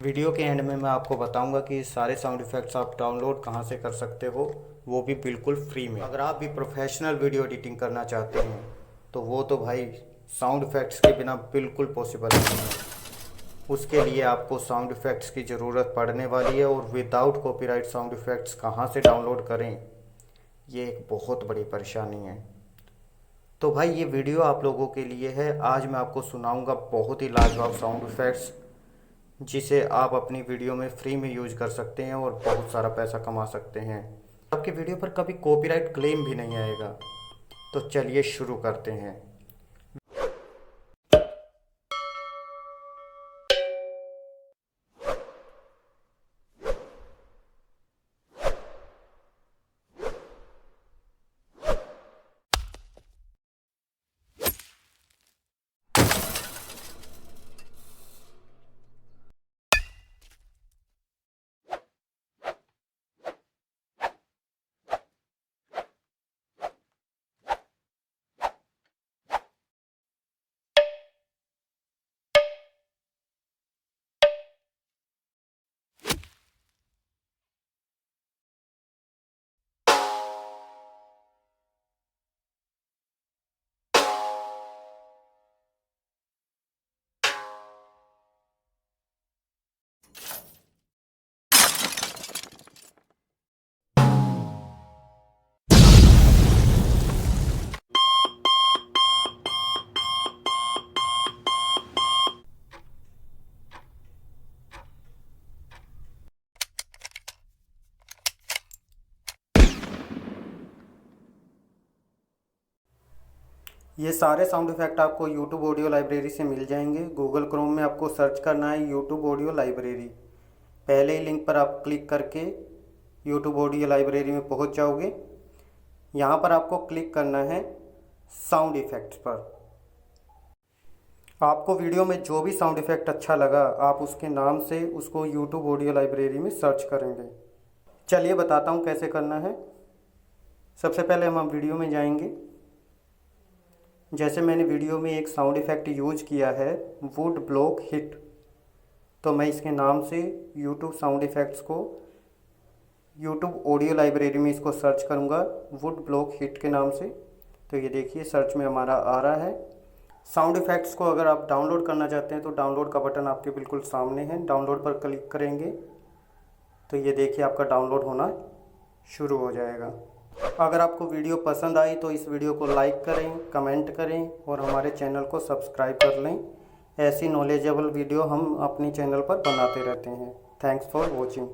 Video के and में मैं आपको बताऊंगा कि सारे साउंड इफ़ेक्ट्स आप डाउनलोड कहाँ से कर सकते हो, वो भी बिल्कुल फ्री में। अगर आप भी प्रोफेशनल वीडियो एडिटिंग करना चाहते हैं तो वो तो भाई साउंड इफ़ेक्ट्स के बिना बिल्कुल पॉसिबल नहीं है। उसके लिए आपको साउंड इफ़ेक्ट्स की ज़रूरत पड़ने वाली है, और विदाउट कॉपीराइट साउंड इफ़ेक्ट्स कहाँ से डाउनलोड करें, ये एक बहुत बड़ी परेशानी है। तो भाई ये वीडियो आप लोगों के लिए है। आज मैं आपको सुनाऊंगा बहुत ही लाजवाब साउंड इफ़ेक्ट्स, जिसे आप अपनी वीडियो में फ्री में यूज कर सकते हैं और बहुत सारा पैसा कमा सकते हैं। आपकी वीडियो पर कभी कॉपीराइट क्लेम भी नहीं आएगा। तो चलिए शुरू करते हैं। ये सारे साउंड इफ़ेक्ट आपको YouTube ऑडियो लाइब्रेरी से मिल जाएंगे। गूगल क्रोम में आपको सर्च करना है YouTube ऑडियो लाइब्रेरी। पहले ही लिंक पर आप क्लिक करके YouTube ऑडियो लाइब्रेरी में पहुंच जाओगे। यहाँ पर आपको क्लिक करना है साउंड इफ़ेक्ट्स पर। आपको वीडियो में जो भी साउंड इफ़ेक्ट अच्छा लगा, आप उसके नाम से उसको YouTube ऑडियो लाइब्रेरी में सर्च करेंगे। चलिए बताता हूँ कैसे करना है। सबसे पहले हम वीडियो में जाएंगे। जैसे मैंने वीडियो में एक साउंड इफ़ेक्ट यूज किया है, वुड ब्लॉक हिट, तो मैं इसके नाम से YouTube साउंड इफ़ेक्ट्स को YouTube ऑडियो लाइब्रेरी में इसको सर्च करूँगा वुड ब्लॉक हिट के नाम से। तो ये देखिए सर्च में हमारा आ रहा है। साउंड इफ़ेक्ट्स को अगर आप डाउनलोड करना चाहते हैं तो डाउनलोड का बटन आपके बिल्कुल सामने है। डाउनलोड पर क्लिक करेंगे तो ये देखिए आपका डाउनलोड होना शुरू हो जाएगा। अगर आपको वीडियो पसंद आई तो इस वीडियो को लाइक करें, कमेंट करें और हमारे चैनल को सब्सक्राइब कर लें। ऐसी नॉलेजेबल वीडियो हम अपने चैनल पर बनाते रहते हैं। Thanks for watching.